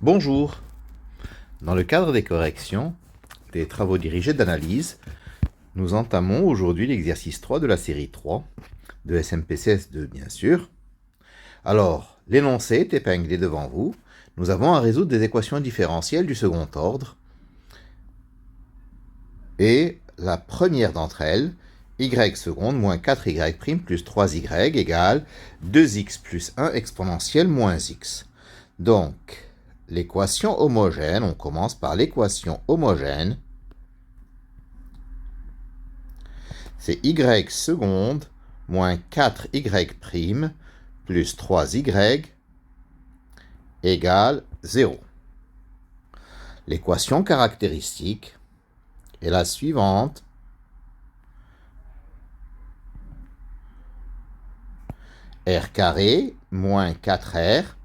Bonjour. Dans le cadre des corrections, des travaux dirigés d'analyse, nous entamons aujourd'hui l'exercice 3 de la série 3, de SMPCS2 bien sûr. Alors, l'énoncé est épinglé devant vous. Nous avons à résoudre des équations différentielles du second ordre. Et la première d'entre elles, y seconde moins 4y' plus 3y égale 2x plus 1 exponentielle moins x. Donc, l'équation homogène, on commence par l'équation homogène, c'est y seconde moins 4y' plus 3y égale 0. L'équation caractéristique est la suivante. R carré moins 4r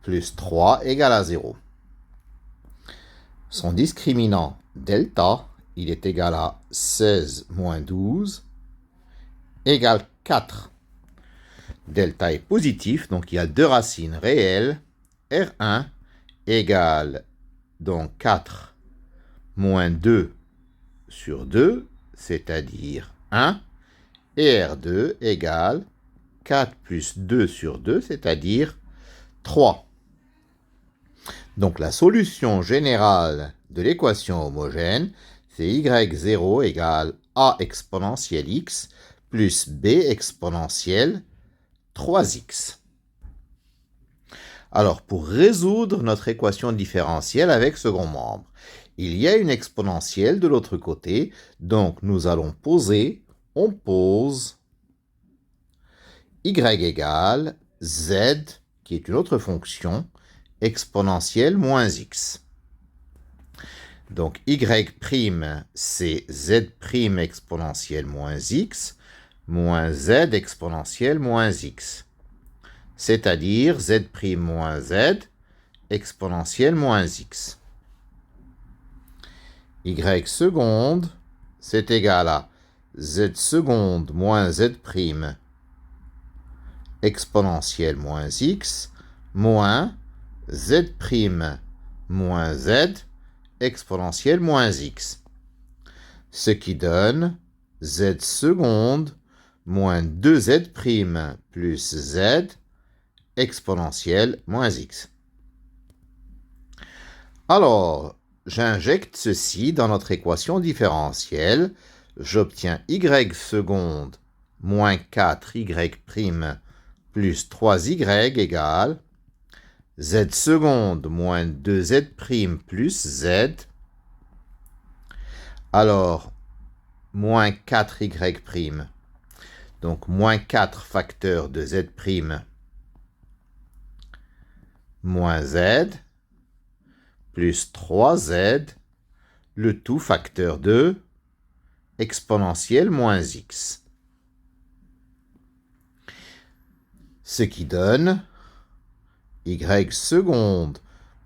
plus 3 égale à 0. Son discriminant delta, il est égal à 16 moins 12 égale 4. Delta est positif, donc il y a deux racines réelles. R1 égale donc 4 moins 2 sur 2, c'est-à-dire 1. Et R2 égale 4 plus 2 sur 2, c'est-à-dire 3. Donc la solution générale de l'équation homogène, c'est y0 égale a exponentielle x plus b exponentielle 3x. Alors, pour résoudre notre équation différentielle avec second membre, il y a une exponentielle de l'autre côté, donc nous allons poser, on pose y égale z, qui est une autre fonction, exponentielle moins x. Donc y', c'est z' exponentielle moins x, moins z exponentielle moins x. C'est-à-dire z' moins z exponentielle moins x. Y seconde, c'est égal à z seconde moins z' exponentielle moins x, moins z' moins z exponentielle moins x. Ce qui donne z seconde moins 2z' plus z exponentielle moins x. Alors, j'injecte ceci dans notre équation différentielle. J'obtiens y seconde moins 4y' plus 3y égale z seconde moins 2z' plus z. Alors, moins 4y', donc moins 4 facteur de z' moins z, plus 3z, le tout facteur de exponentielle moins x. Ce qui donne y seconde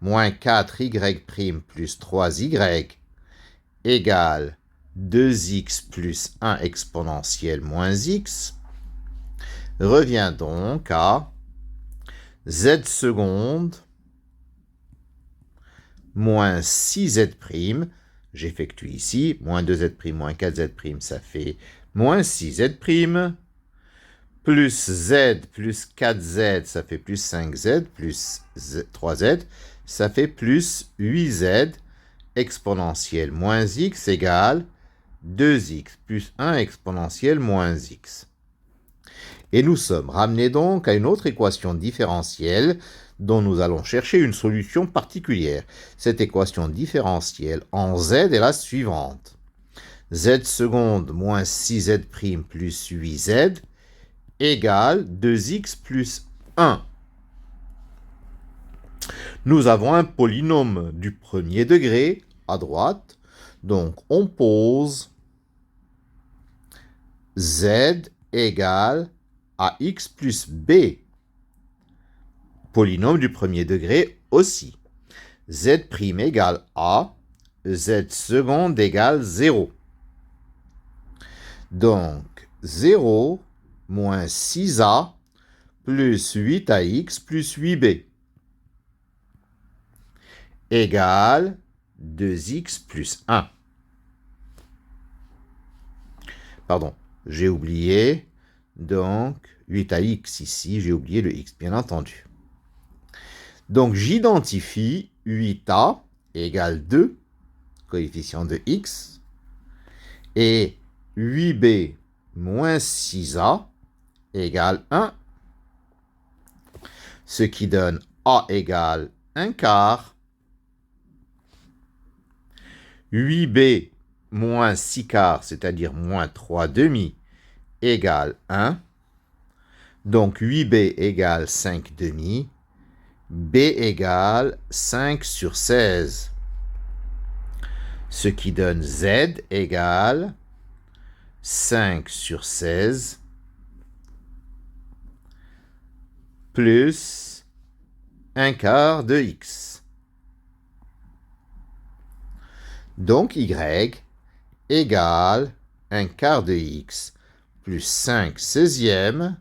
moins 4y' plus 3y égale 2x plus 1 exponentielle moins x, revient donc à z seconde moins 6z', j'effectue ici, moins 2z', moins 4z', ça fait moins 6z', plus z plus 4z, ça fait plus 5z, plus 3z, ça fait plus 8z, exponentielle moins x égale 2x plus 1 exponentielle moins x. Et nous sommes ramenés donc à une autre équation différentielle dont nous allons chercher une solution particulière. Cette équation différentielle en z est la suivante. Z seconde moins 6z' plus 8z égale 2x plus 1. Nous avons un polynôme du premier degré à droite, donc on pose z égale ax plus b. Polynôme du premier degré aussi. Z' égale a, z seconde égale 0. Donc 0 moins 6a plus 8ax plus 8b. égale 2x plus 1. Pardon, j'ai oublié, donc 8ax ici, j'ai oublié le x, bien entendu. Donc j'identifie 8a égale 2, coefficient de x, et 8b moins 6a égale 1, ce qui donne a égale 1 quart. 8b moins 6 quarts, c'est-à-dire moins 3 demi, égale 1. Donc 8b égale 5 demi. B égale 5 sur 16. Ce qui donne Z égale 5 sur 16 plus 1 quart de x. Donc Y égale 1 quart de x plus 5 16e.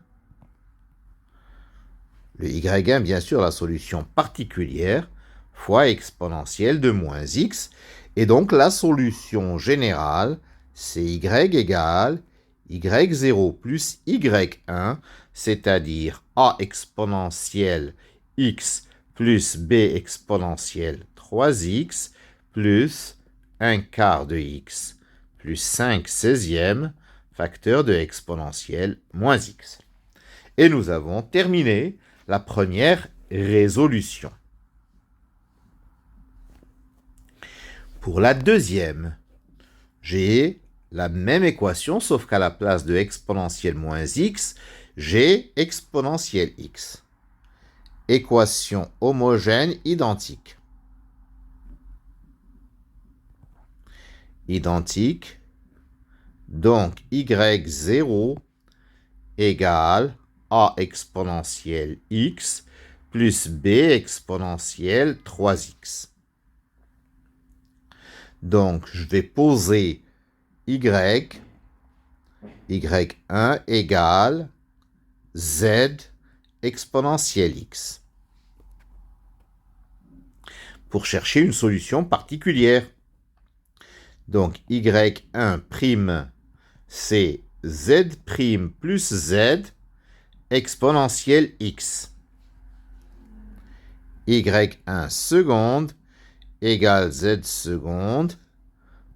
Le Y1, bien sûr, la solution particulière, fois exponentielle de moins x. Et donc, la solution générale, c'est Y égale Y0 plus Y1, c'est-à-dire A exponentielle x plus B exponentielle 3x plus 1 quart de x plus 5 16e, facteur de exponentielle moins x. Et nous avons terminé la première résolution. Pour la deuxième, j'ai la même équation, sauf qu'à la place de exponentielle moins x, j'ai exponentielle x. Équation homogène identique. Identique. Donc, y0 égale a exponentielle x plus b exponentielle 3x. Donc, je vais poser y1 égale z exponentielle x. Pour chercher une solution particulière. Donc, y1', c'est z' plus z exponentielle x. y1 seconde égale z seconde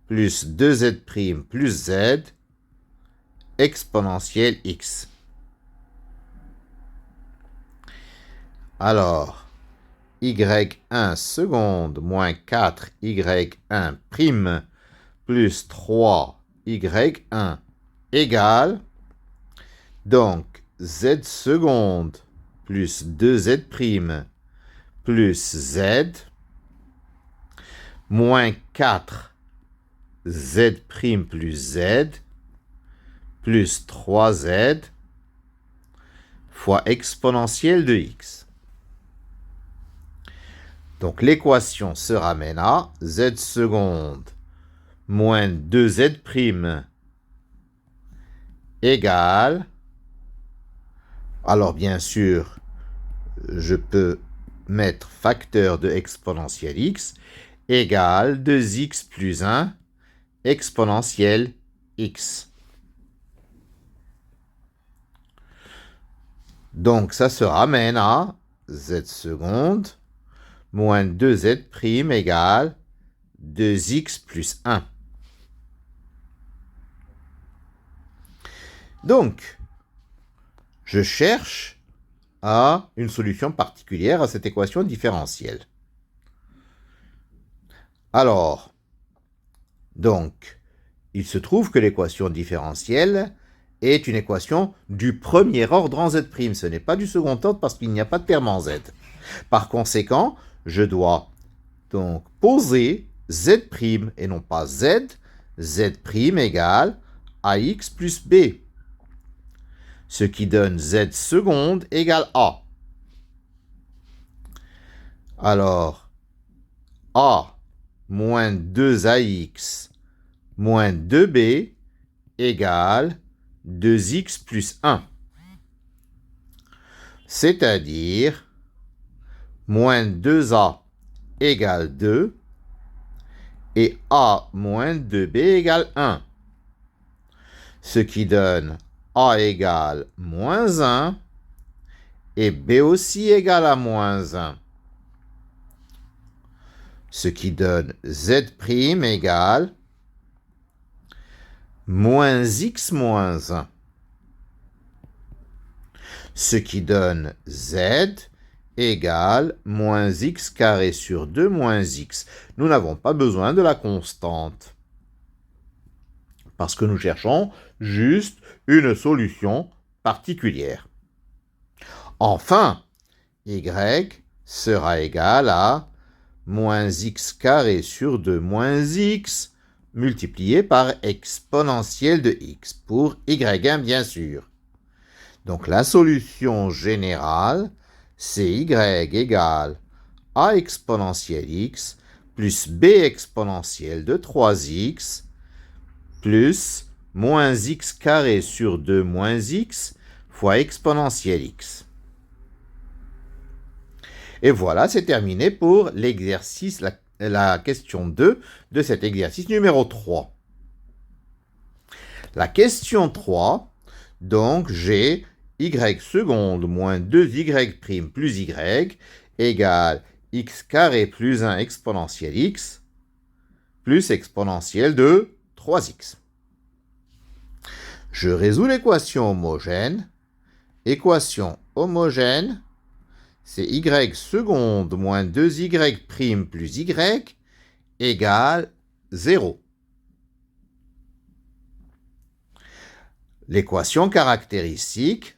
plus 2z' plus z exponentielle x. Alors, y1 seconde moins 4y1' plus 3y1 égale, donc z seconde plus 2z' plus z moins 4z' plus z plus 3z fois exponentielle de x. Donc l'équation se ramène à z seconde moins 2z' égale, alors bien sûr, je peux mettre facteur de exponentielle x, égale 2x plus 1 exponentielle x. Donc ça se ramène à z seconde moins 2z' égale 2x plus 1. Donc, je cherche une solution particulière à cette équation différentielle. Alors, donc, il se trouve que l'équation différentielle est une équation du premier ordre en z'. Ce n'est pas du second ordre parce qu'il n'y a pas de terme en z. Par conséquent, je dois donc poser z' et non pas z. Z' égale ax plus b. Ce qui donne z seconde égale a. Alors, a moins 2ax moins 2b égale 2x plus 1. C'est-à-dire moins 2a égale 2 et a moins 2b égale 1. Ce qui donne a égale moins 1 et b aussi égale à moins 1. Ce qui donne z' égale moins x moins 1. Ce qui donne z égale moins x carré sur 2 moins x. Nous n'avons pas besoin de la constante, parce que nous cherchons juste une solution particulière. Enfin, y sera égal à moins x carré sur 2 moins x multiplié par exponentielle de x, pour y1 bien sûr. Donc la solution générale, c'est y égale a exponentielle x plus b exponentielle de 3x plus moins x carré sur 2 moins x fois exponentielle x. Et voilà, c'est terminé pour l'exercice, la question 2 de cet exercice numéro 3. La question 3, donc j'ai y seconde moins 2y' plus y égale x carré plus 1 exponentielle x plus exponentielle de 3x. Je résous l'équation homogène. Équation homogène, c'est y seconde moins 2y' plus y égale 0. L'équation caractéristique,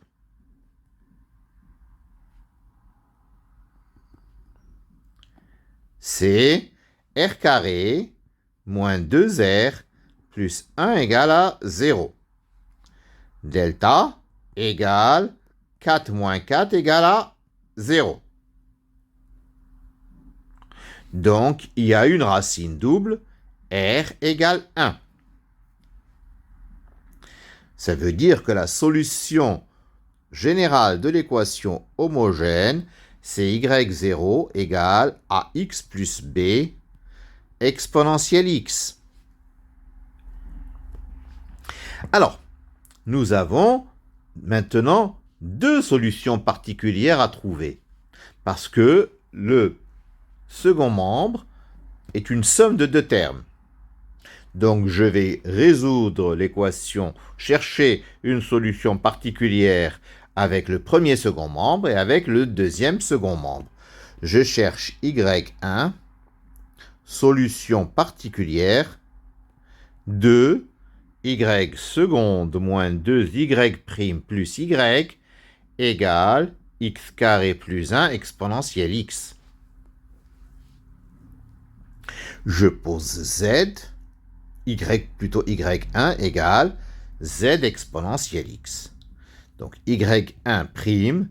c'est r carré moins 2r plus 1 égale à 0. Delta égale 4 moins 4 égale à 0. Donc, il y a une racine double, r égale 1. Ça veut dire que la solution générale de l'équation homogène, c'est y0 égale ax plus b exponentielle x. Alors, nous avons maintenant deux solutions particulières à trouver, parce que le second membre est une somme de deux termes. Donc, je vais résoudre l'équation, chercher une solution particulière avec le premier second membre et avec le deuxième second membre. Je cherche y1, solution particulière, 2, y seconde moins 2y' plus y égale x carré plus 1 exponentielle x. Je pose z, plutôt y1 égale z exponentielle x. Donc y1'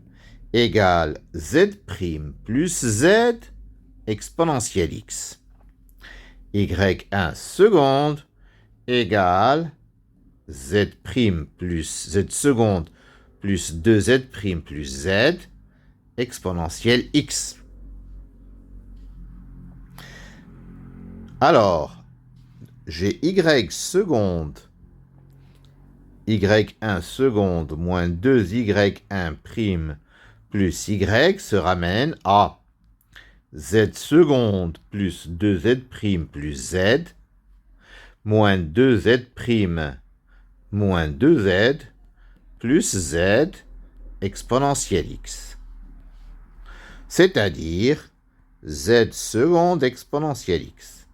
égale z' plus z exponentielle x. y1 seconde égale z' plus z seconde plus 2z' plus z exponentielle x. Alors, j'ai y seconde, y1 seconde moins 2y1' plus y se ramène à z seconde plus 2z' plus z moins 2z' moins 2z plus z exponentielle x. C'est-à-dire z seconde exponentielle x.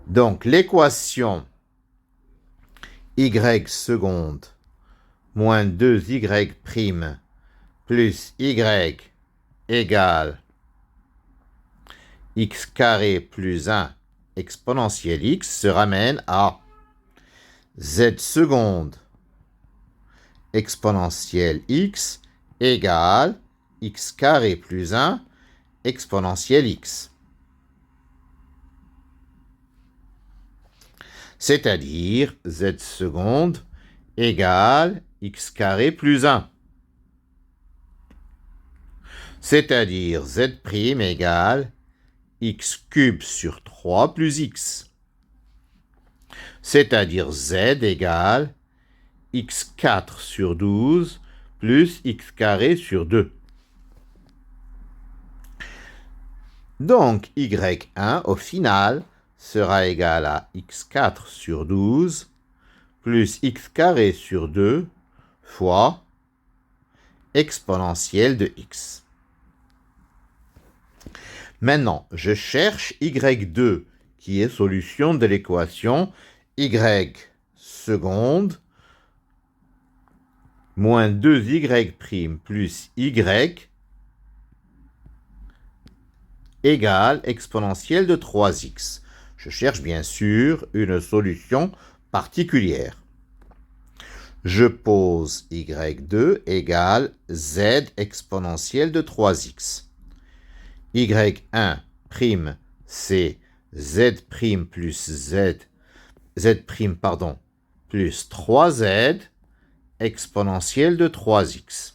Donc, l'équation y seconde moins 2y' plus y égale x carré plus 1 exponentielle x se ramène à z seconde exponentielle x égale x carré plus 1 exponentielle x. C'est-à-dire z seconde égale x carré plus 1. C'est-à-dire z' égale x cube sur 3 plus x. C'est-à-dire z égale x4 sur 12 plus x carré sur 2. Donc, y1, au final, sera égal à x4 sur 12 plus x carré sur 2 fois exponentielle de x. Maintenant, je cherche y2, qui est solution de l'équation y seconde moins 2y' plus y égale exponentielle de 3x. Je cherche bien sûr une solution particulière. Je pose y2 égale z exponentielle de 3x. y1 prime, c'est z' plus plus 3z exponentielle de 3x.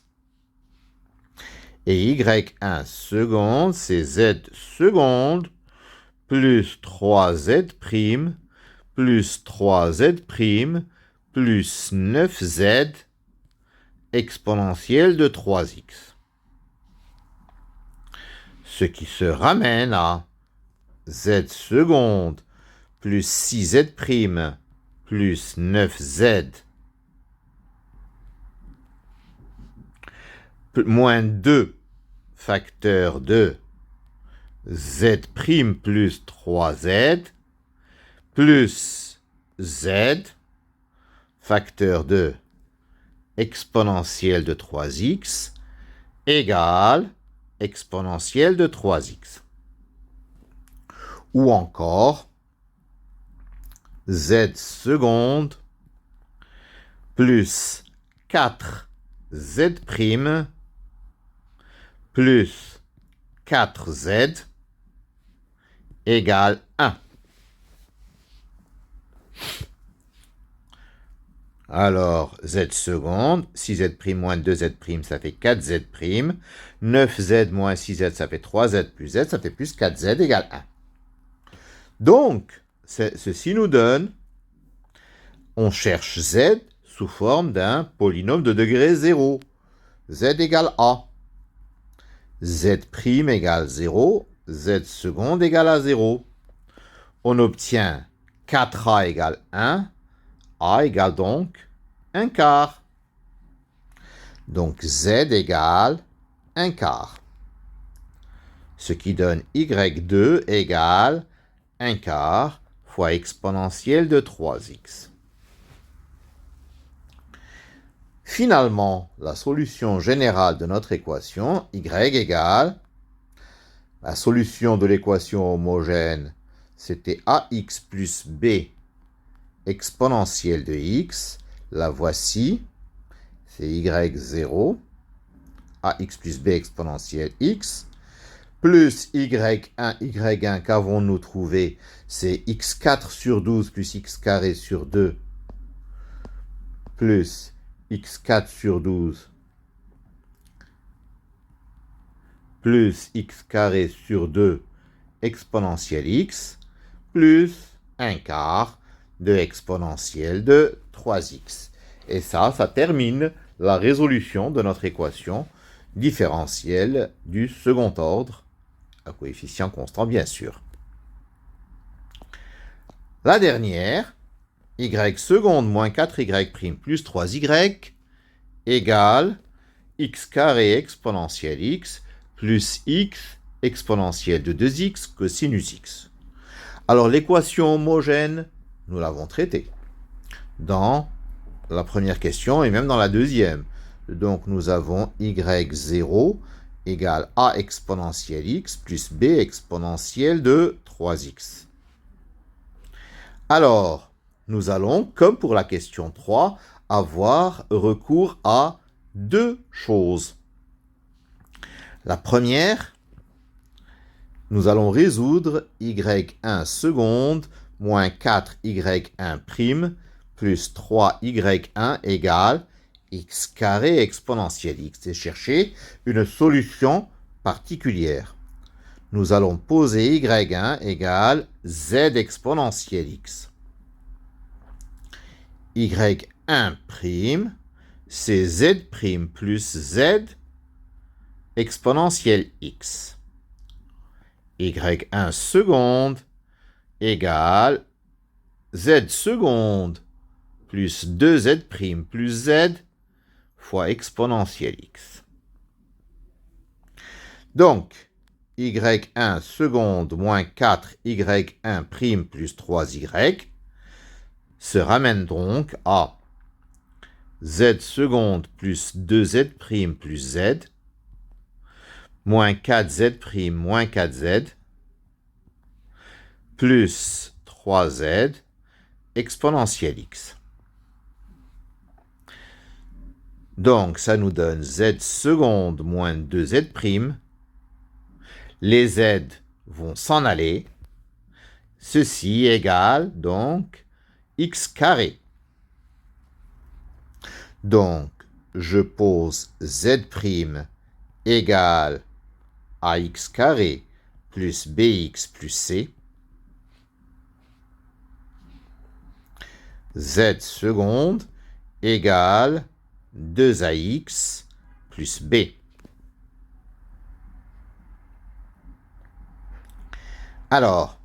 Et y1 seconde, c'est z seconde plus 3z' plus 3z' plus 9z exponentielle de 3x. Ce qui se ramène à z seconde plus 6z' plus 9z moins 2 facteur de z' plus 3z plus z facteur de exponentielle de 3x égale exponentielle de 3x. Ou encore z seconde plus 4z' plus 4z égale 1. Alors, z seconde, 6z' moins 2z', ça fait 4z'. 9z moins 6z, ça fait 3z plus z, ça fait plus 4z égale 1. Donc, ceci nous donne, on cherche z sous forme d'un polynôme de degré 0. Z égale a. Z' égale 0, z seconde égale à 0. On obtient 4a égale 1, a égale donc 1 quart. Donc z égale 1 quart. Ce qui donne y2 égale 1 quart fois exponentielle de 3x. Finalement, la solution générale de notre équation, y égale, la solution de l'équation homogène, c'était ax plus b exponentielle de x. La voici, c'est y0, ax plus b exponentielle x, plus y1, y1 qu'avons-nous trouvé, c'est x4 sur 12 plus x carré sur 2, plus x4 sur 12 plus x carré sur 2 exponentielle x plus 1 quart de exponentielle de 3x. Et ça termine la résolution de notre équation différentielle du second ordre, à coefficient constant bien sûr. La dernière, y seconde moins 4y' plus 3y égale x carré exponentielle x plus x exponentielle de 2x cosinus x. Alors l'équation homogène, nous l'avons traitée dans la première question et même dans la deuxième. Donc nous avons y0 égale a exponentielle x plus b exponentielle de 3x. Alors, nous allons, comme pour la question 3, avoir recours à deux choses. La première, nous allons résoudre y1 seconde moins 4y1' plus 3y1 égale x carré exponentielle x et chercher une solution particulière. nous allons poser y1 égale z exponentielle x. y1 prime, c'est z prime plus z exponentielle x. y1 seconde égale z seconde plus 2z prime plus z fois exponentielle x. Donc, y1 seconde moins 4y1 prime plus 3y se ramène donc à z seconde plus 2z prime plus z moins 4z prime moins 4z plus 3z exponentielle x. Donc, ça nous donne z seconde moins 2z prime. Les z vont s'en aller. Ceci égale donc x carré. Donc, je pose z prime égale ax carré plus bx plus c. Z seconde égale 2ax plus b. Alors,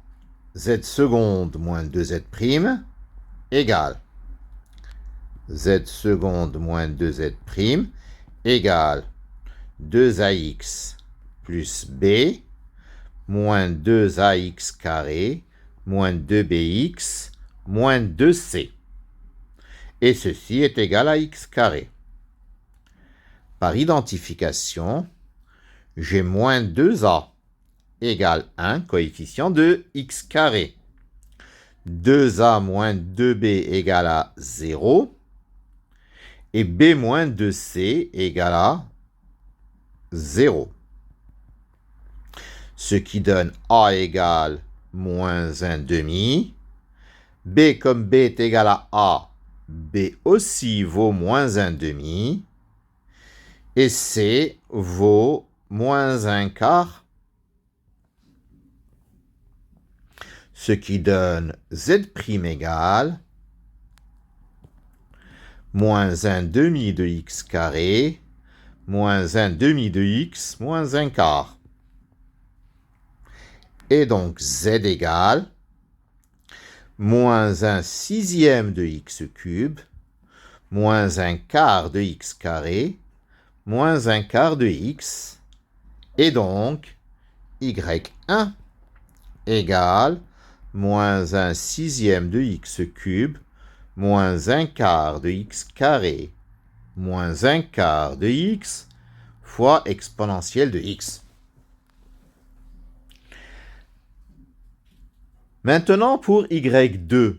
z seconde moins 2z prime égale z seconde moins 2z prime égale 2ax plus b moins 2ax carré moins 2bx moins 2c. Et ceci est égal à x carré. Par identification, j'ai moins 2a égale 1, coefficient de x carré. 2a moins 2b égale à 0. Et b moins 2c égale à 0. Ce qui donne a égale moins 1 demi. B comme b est égal à a, b aussi vaut moins 1 demi. Et c vaut moins 1 quart. Ce qui donne z' égale moins 1 demi de x carré, moins 1 demi de x, moins 1 quart. Et donc z égale moins 1 sixième de x cube, moins 1 quart de x carré, moins 1 quart de x, et donc y1 égale moins 1 sixième de x cube, moins 1 quart de x carré, moins 1 quart de x, fois exponentielle de x. Maintenant, pour y2,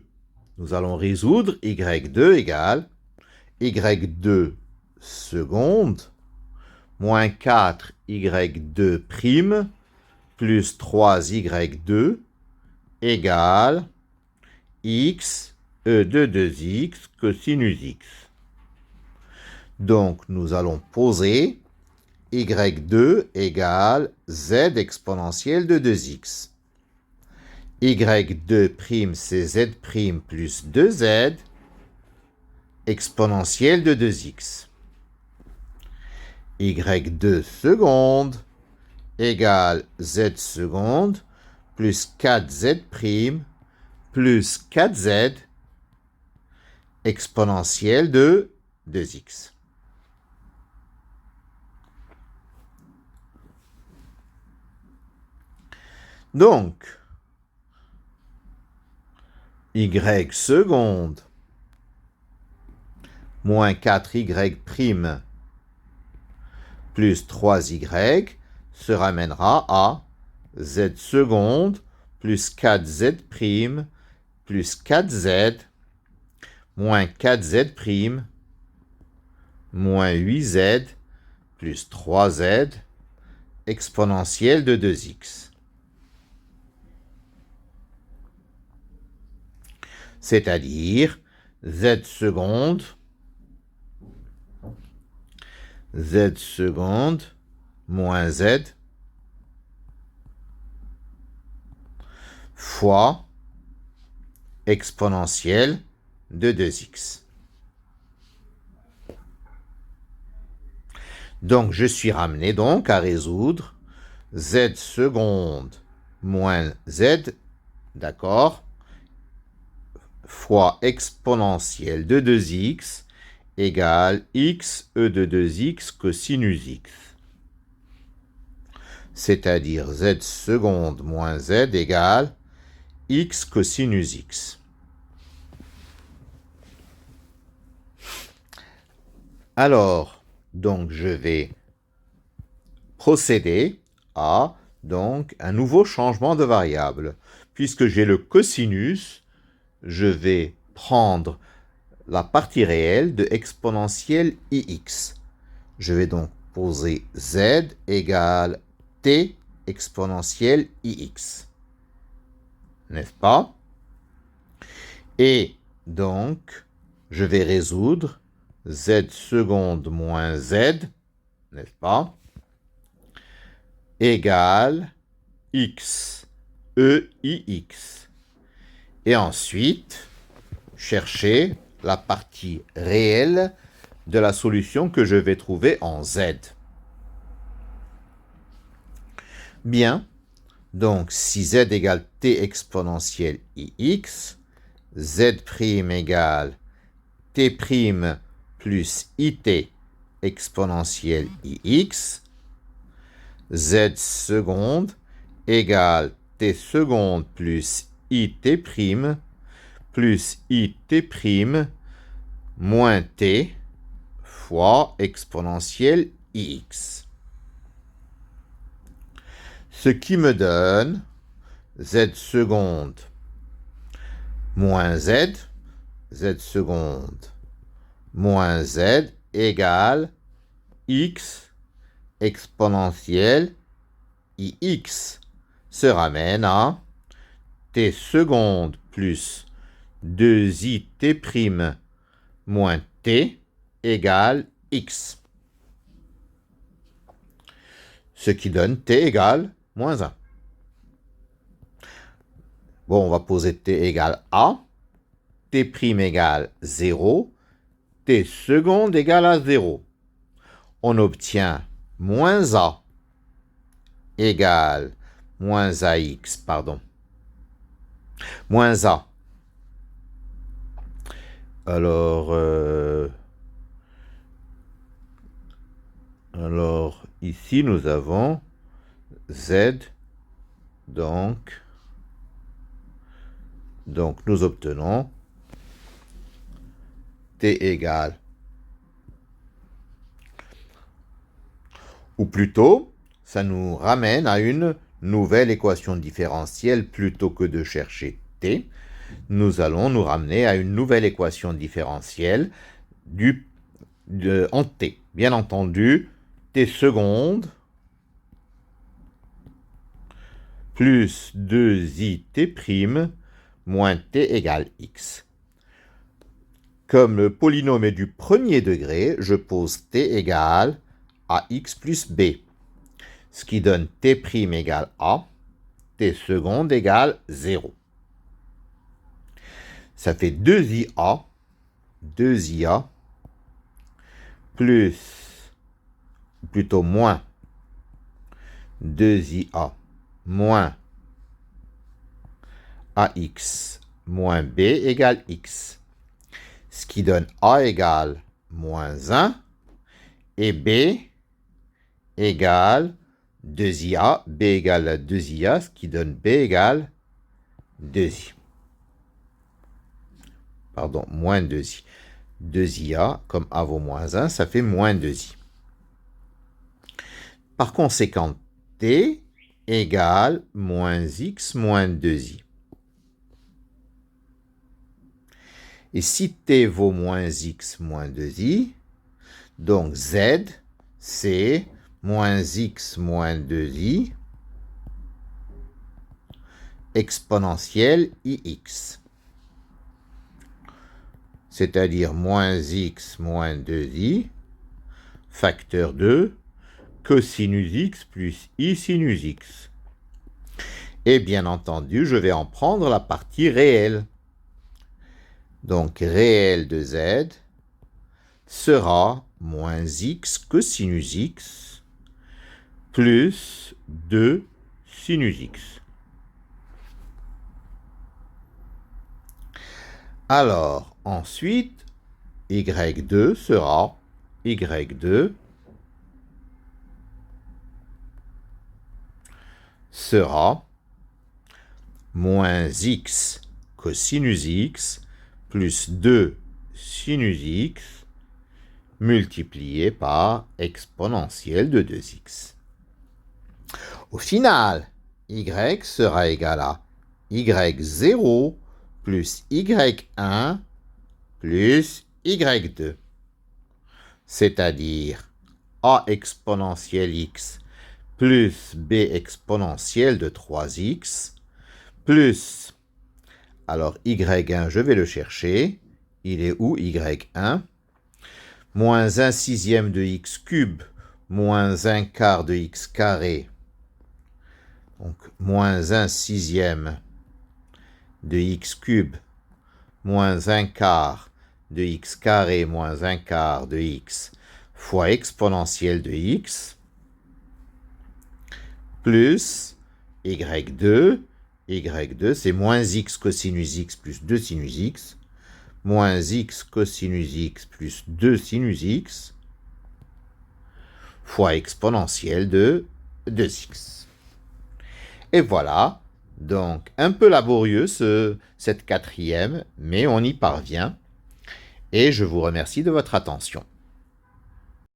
nous allons résoudre y2 égale y2 seconde moins 4y2 prime plus 3y2 égale x e de 2x cosinus x. Donc, nous allons poser y2 égale z exponentielle de 2x. y2' c'est z' plus 2z exponentielle de 2x. y2 seconde égale z seconde plus 4z' plus 4z exponentielle de 2x. Donc, y seconde moins 4y' plus 3y se ramènera à z seconde plus 4z' plus 4z moins 4z' moins 8z plus 3z exponentielle de 2x. C'est-à-dire z seconde moins z fois exponentielle de 2x. Donc, je suis ramené donc à résoudre z seconde moins z, d'accord, fois exponentielle de 2x égale x e de 2x cosinus x. C'est-à-dire z seconde moins z égale x cosinus x. Alors, donc je vais procéder à donc un nouveau changement de variable. Puisque j'ai le cosinus, je vais prendre la partie réelle de exponentielle ix. Je vais donc poser z égale t exponentielle ix. N'est-ce pas? Et donc, je vais résoudre z seconde moins z, n'est-ce pas, égale x e ix. Et ensuite, chercher la partie réelle de la solution que je vais trouver en z. Bien, donc si z égale t exponentielle ix, z' égale t' plus it exponentielle ix, z seconde égale t seconde plus it' plus it' moins t fois exponentielle ix. Ce qui me donne z seconde moins z, z seconde moins z égale x exponentielle ix se ramène à t seconde plus 2it' moins t égale x. Ce qui donne t égale moins 1. Bon, on va poser t égale a, t' égale 0, t seconde égale à 0. On obtient moins a égale moins ax, pardon. Moins a. Alors ici, nous avons z, donc nous obtenons t égale, ou plutôt, ça nous ramène à une nouvelle équation différentielle plutôt que de chercher t. Nous allons nous ramener à une nouvelle équation différentielle en t. Bien entendu, t seconde plus 2it' moins t égale x. Comme le polynôme est du premier degré, je pose t égale ax plus b, ce qui donne t' égale a, t seconde égale 0. Ça fait 2ia plus, plutôt moins 2ia moins ax moins b égale x. Ce qui donne a égale moins 1 et b égale 2ia, b égale 2ia, ce qui donne b égale 2i. Pardon, moins 2i. 2ia, comme a vaut moins 1, ça fait moins 2i. Par conséquent, t égale moins x moins 2i. Et si t vaut moins x moins 2i, donc z, c'est moins x moins 2i exponentielle ix. C'est-à-dire moins x moins 2i, facteur 2, cosinus x plus i sinus x. Et bien entendu, je vais en prendre la partie réelle. Donc, réel de z sera moins x cosinus x plus 2 sinus x. Alors, ensuite, y2 sera y2 sera moins x cosinus x plus 2 sinus x multiplié par exponentielle de 2x. Au final, y sera égal à y0 plus y1 plus y2, c'est-à-dire a exponentielle x plus b exponentielle de 3x plus, alors y1, je vais le chercher, il est où y1? Moins 1 sixième de x cube, moins 1 quart de x carré, donc moins 1 sixième de x cube, moins 1 quart de x carré, moins 1 quart de x, fois exponentielle de x, plus y2 c'est moins x cosinus x plus 2 sinus x, moins x cosinus x plus 2 sinus x, fois exponentielle de 2x. Et voilà, donc un peu laborieux cette quatrième, mais on y parvient. Et je vous remercie de votre attention.